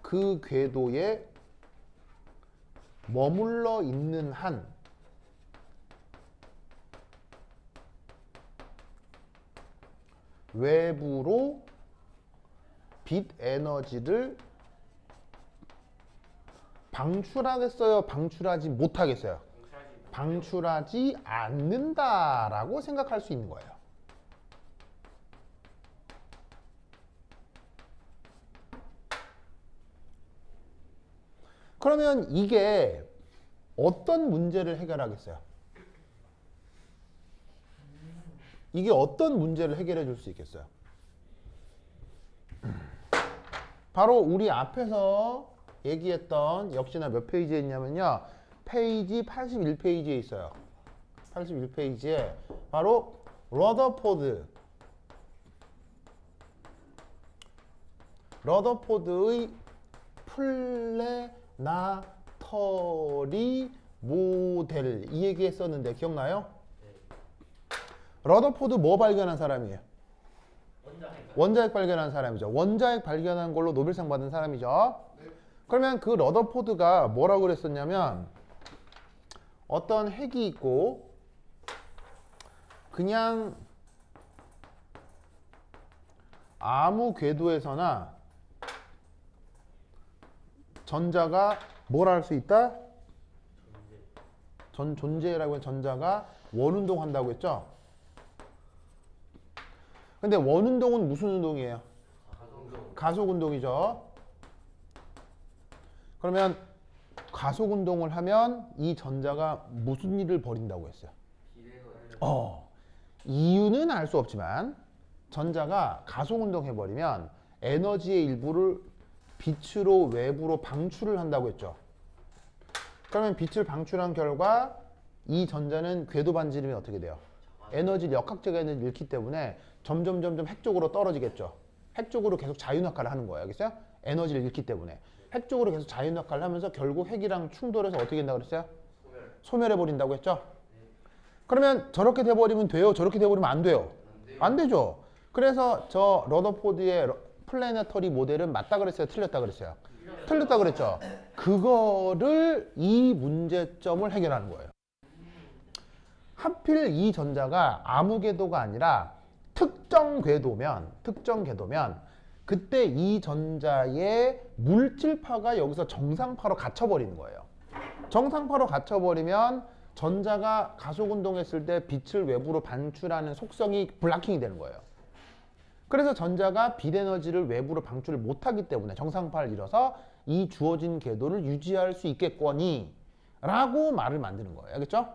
그 궤도에 머물러 있는 한 외부로 빛 에너지를 방출하겠어요? 방출하지 못하겠어요? 방출하지 않는다라고 생각할 수 있는 거예요. 그러면 이게 어떤 문제를 해결하겠어요? 이게 어떤 문제를 해결해 줄 수 있겠어요? 바로 우리 앞에서 얘기했던 역시나 몇 페이지에 있냐면요. 페이지 81페이지에 있어요. 81페이지에 바로 러더포드의 플래나터리 모델 이 얘기 했었는데 기억나요? 러더포드 뭐 발견한 사람이에요? 원자핵 발견한 사람이죠. 원자핵 발견한 걸로 노벨상 받은 사람이죠. 그러면 그 러더포드가 뭐라고 그랬었냐면 어떤 핵이 있고 그냥 아무 궤도에서나 전자가 뭘 할 수 있다? 존재라고 한 전자가 원운동 한다고 했죠? 근데 원운동은 무슨 운동이에요? 가속운동이죠. 그러면 가속운동을 하면 이 전자가 무슨 일을 벌인다고 했어요? 이유는 알 수 없지만 전자가 가속운동 해버리면 에너지의 일부를 빛으로 외부로 방출을 한다고 했죠. 그러면 빛을 방출한 결과 이 전자는 궤도 반지름이 어떻게 돼요? 에너지를 역학적 에너지를 잃기 때문에 점점 핵 쪽으로 떨어지겠죠. 핵 쪽으로 계속 자유낙하를 하는 거예요. 알겠어요? 에너지를 잃기 때문에 핵 쪽으로 계속 자유낙하를 하면서 결국 핵이랑 충돌해서 어떻게 된다고 그랬어요? 소멸해 버린다고 했죠. 그러면 저렇게 돼버리면 돼요? 저렇게 돼버리면 안 돼요? 안 되죠. 그래서 저 러더포드의 플래네터리 모델은 맞다 그랬어요? 틀렸다 그랬어요? 틀렸다 그랬죠. 그거를 이 문제점을 해결하는 거예요. 하필 이 전자가 아무 궤도가 아니라 특정 궤도면 그때 이 전자의 물질파가 여기서 정상파로 갇혀버리는 거예요. 정상파로 갇혀버리면 전자가 가속운동했을 때 빛을 외부로 방출하는 속성이 블락킹이 되는 거예요. 그래서 전자가 빛 에너지를 외부로 방출을 못하기 때문에 정상파를 잃어서 이 주어진 궤도를 유지할 수 있겠거니 라고 말을 만드는 거예요. 알겠죠?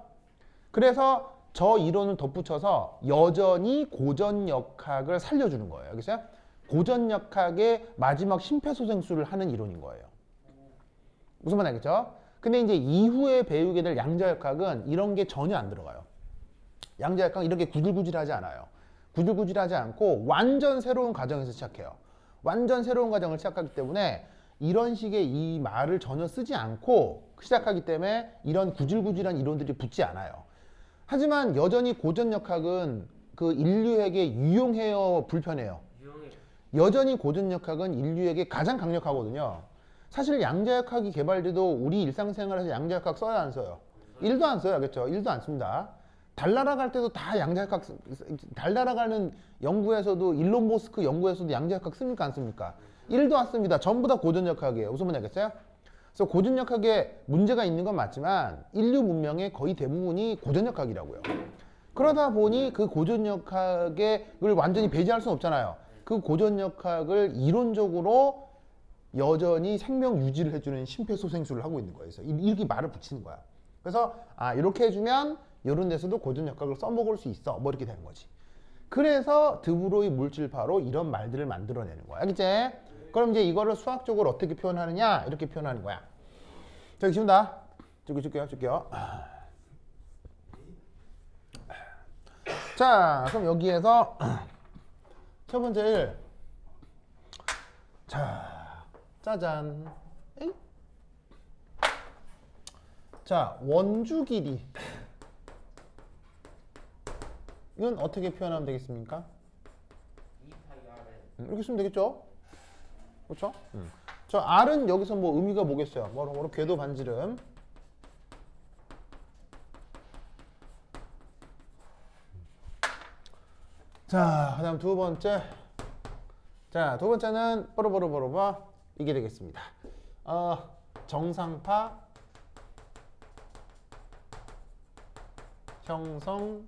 그래서 저 이론을 덧붙여서 여전히 고전역학을 살려주는 거예요. 알겠어요? 고전역학의 마지막 심폐소생술을 하는 이론인 거예요. 무슨 말 알겠죠? 근데 이제 이후에 배우게 될 양자역학은 이런 게 전혀 안 들어가요. 양자역학은 이렇게 구질구질하지 않아요. 구질구질하지 않고 완전 새로운 과정에서 시작해요. 완전 새로운 과정을 시작하기 때문에 이런 식의 이 말을 전혀 쓰지 않고 시작하기 때문에 이런 구질구질한 이론들이 붙지 않아요. 하지만 여전히 고전역학은 그 인류에게 유용해요, 불편해요? 여전히 고전역학은 인류에게 가장 강력하거든요. 사실 양자역학이 개발돼도 우리 일상생활에서 양자역학 써야 안 써요? 1도 안 써요. 알겠죠? 1도 안 씁니다. 달 날아갈 때도 다 양자역학, 달 날아가는 연구에서도 일론 머스크 연구에서도 양자역학 씁니까 안 씁니까? 1도 안 씁니다. 전부 다 고전역학이에요. 무슨 말인지 알겠어요? 그래서 고전역학에 문제가 있는 건 맞지만 인류 문명의 거의 대부분이 고전역학이라고요. 그러다 보니 그 고전역학을 완전히 배제할 수는 없잖아요. 그 고전역학을 이론적으로 여전히 생명 유지를 해주는 심폐소생술을 하고 있는 거예요. 그래서 이렇게 말을 붙이는 거야. 그래서 이렇게 해주면 이런 데서도 고전역학을 써먹을 수 있어. 뭐 이렇게 되는 거지. 그래서 드브로이 물질파로 이런 말들을 만들어내는 거야. 알겠지? 그럼 이제 이거를 수학적으로 어떻게 표현하느냐? 이렇게 표현하는 거야. 자, 여기 지운다. 줄게요. 자, 그럼 여기에서 첫 번째 일. 자, 짜잔. 에이? 자, 원주 길이. 이건 어떻게 표현하면 되겠습니까? 이렇게 쓰면 되겠죠? 그렇죠? 저 R은 여기서 뭐 의미가 뭐겠어요? 뭐로 궤도 반지름. 자, 그다음 두 번째. 자, 두 번째는 뽀로뽀로뽀로봐 이게 되겠습니다. 정상파 형성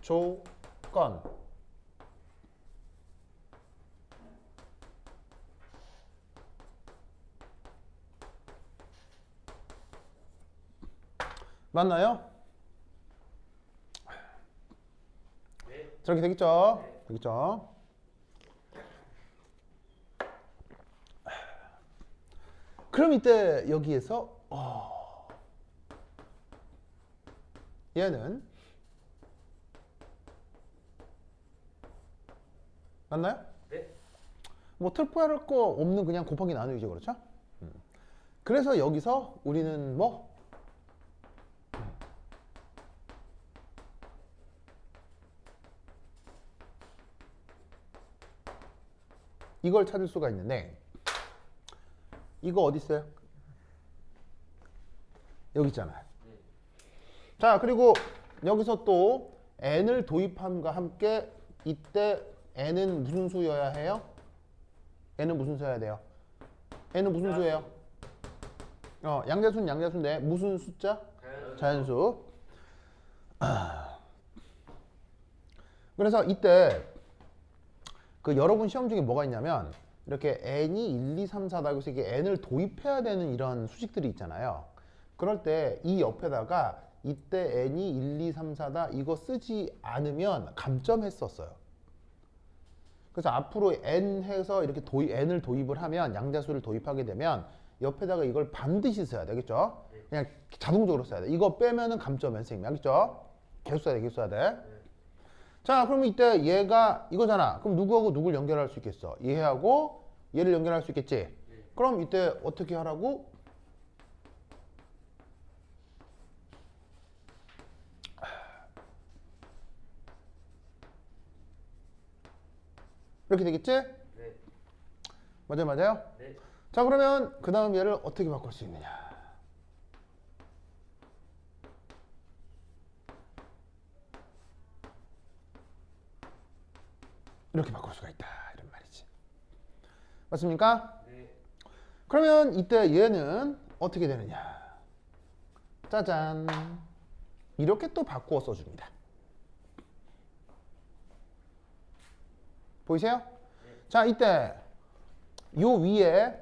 조건. 맞나요? 네. 저렇게 되겠죠? 되겠죠? 그럼 이때 여기에서 얘는 맞나요? 네. 뭐 특별할 거 없는 그냥 곱하기 나누기죠, 그렇죠? 그래서 여기서 우리는 뭐 이걸 찾을 수가 있는데 이거 어디 있어요? 여기 있잖아요. 자, 그리고 여기서 또 n을 도입함과 함께 이때 n은 무슨 수여야 해요? n은 무슨 수여야 돼요? n은 무슨 수예요? 양자수는 양자수인데 무슨 숫자? 자연수. 그래서 이때 그 여러분 시험 중에 뭐가 있냐면 이렇게 n이 1, 2, 3, 4다 해서 이게 n을 도입해야 되는 이런 수식들이 있잖아요. 그럴 때 이 옆에다가 이때 n이 1, 2, 3, 4다 이거 쓰지 않으면 감점했었어요. 그래서 앞으로 n 해서 이렇게 n을 도입을 하면 양자수를 도입하게 되면 옆에다가 이걸 반드시 써야 되겠죠? 그냥 자동적으로 써야 돼. 이거 빼면은 감점해 선생님이 알겠죠? 계속 써야 돼, 계속 써야 돼. 자, 그러면 이때 얘가 이거잖아. 그럼 누구하고 누굴 연결할 수 있겠어? 얘하고 얘를 연결할 수 있겠지? 그럼 이때 어떻게 하라고? 이렇게 되겠지? 네. 맞아요, 맞아요? 네. 자, 그러면 그 다음 얘를 어떻게 바꿀 수 있느냐? 이렇게 바꿀 수가 있다 이런 말이지. 맞습니까? 네. 그러면 이때 얘는 어떻게 되느냐? 짜잔, 이렇게 또 바꾸어 써줍니다. 보이세요? 자, 이때 요 위에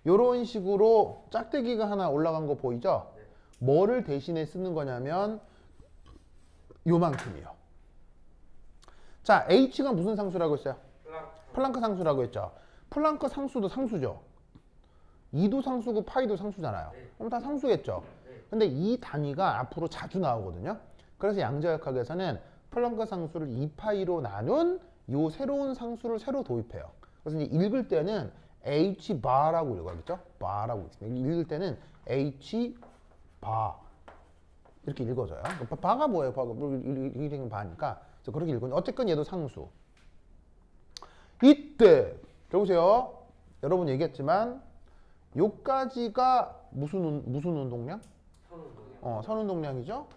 요런 식으로 짝대기가 하나 올라간 거 보이죠? 뭐를 대신에 쓰는 거냐면 요만큼이요. 자, h가 무슨 상수라고 했어요? 플랑크 상수라고 했죠. 플랑크 상수도 상수죠. 2도 상수고 파이도 상수잖아요. 그럼 다 상수겠죠. 근데 이 단위가 앞으로 자주 나오거든요. 그래서 양자역학에서는 플랑크 상수를 2파이로 나눈 요 새로운 상수를 새로 도입해요. 그래서 이제 읽을 때는 h 바라고 읽어야겠죠? 바라고 읽습니다. 읽을 때는 h 바 이렇게 읽어져요. 바가 뭐예요? 바가 이게 바니까 그렇게 읽거든요. 어쨌건 얘도 상수. 이때 보세요. 여러분 얘기했지만 요까지가 무슨 운동량? 선운동이요. 선운동량이죠.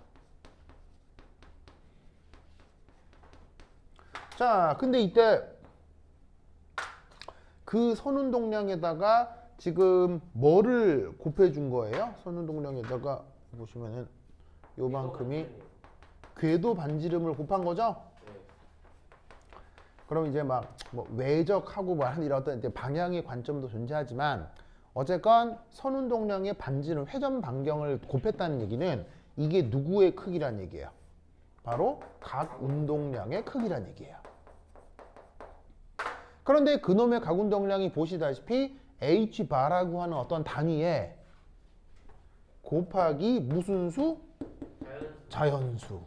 자, 근데 이때 그 선운동량에다가 지금 뭐를 곱해준 거예요? 선운동량에다가 보시면은 요만큼이 궤도 반지름을 곱한 거죠? 네. 그럼 이제 막 뭐 외적하고 뭐 하는 이런 어떤 이제 방향의 관점도 존재하지만 어쨌건 선운동량의 반지름 회전 반경을 곱했다는 얘기는 이게 누구의 크기란 얘기예요? 바로 각 운동량의 크기란 얘기예요. 그런데 그놈의 각 운동량이 보시다시피 h 바라고 하는 어떤 단위에 곱하기 무슨 수? 자연수.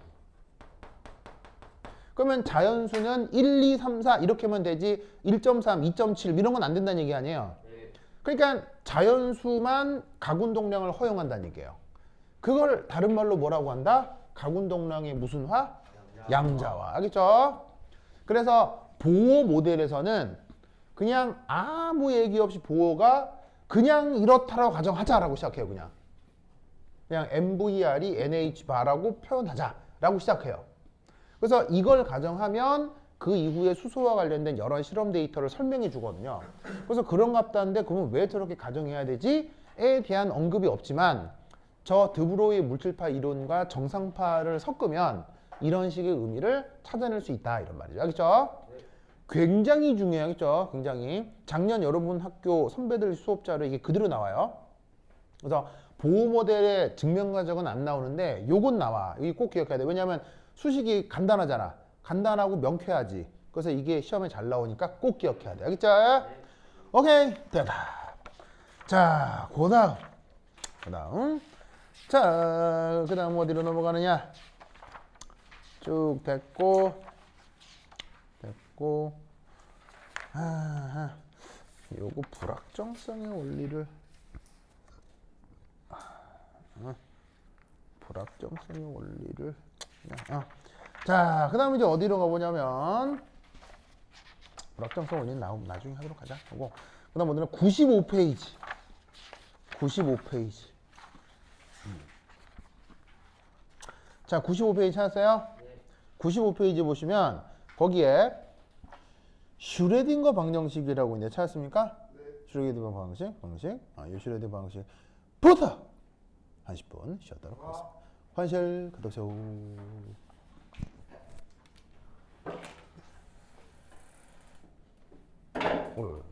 그러면 자연수는 1, 2, 3, 4 이렇게 하면 되지 1.3, 2.7 이런 건 안 된다는 얘기 아니에요. 그러니까 자연수만 가군동량을 허용한다는 얘기예요. 그걸 다른 말로 뭐라고 한다? 가군동량의 무슨 화? 양자화. 알겠죠? 그래서 보호 모델에서는 그냥 아무 얘기 없이 보호가 그냥 이렇다라고 가정하자라고 시작해요. 그냥 MVR이 NH 바라고 표현하자라고 시작해요. 그래서 이걸 가정하면 그 이후에 수소와 관련된 여러 실험 데이터를 설명해 주거든요. 그래서 그런 같다는데 그러면 왜 저렇게 가정해야 되지?에 대한 언급이 없지만 저 드브로이 물질파 이론과 정상파를 섞으면 이런 식의 의미를 찾아낼 수 있다 이런 말이죠. 알겠죠? 굉장히 중요하겠죠. 굉장히. 작년 여러분 학교 선배들 수업자로 이게 그대로 나와요. 그래서 보호 모델의 증명 과정은 안 나오는데 요건 나와. 이거 꼭 기억해야 돼. 왜냐하면 수식이 간단하잖아. 간단하고 명쾌하지. 그래서 이게 시험에 잘 나오니까 꼭 기억해야 돼. 알겠죠? 오케이. 됐다. 자, 그다음. 자, 그다음 어디로 넘어가느냐? 쭉 됐고. 요거 불확정성의 원리를 자, 그 다음에 이제 어디로 가보냐면 불확정성 원리는 나중에 하도록 하자. 그리고 그 다음 오늘은 95페이지 자, 95페이지 찾았어요? 95페이지 보시면 거기에 슈레딩거 방정식이라고 이제 찾았습니까? 슈레딩거 방식. 이 슈레딩거 방식부터 한 10분 쉬었도록 하겠습니다. 환실 그덕쇼. 오.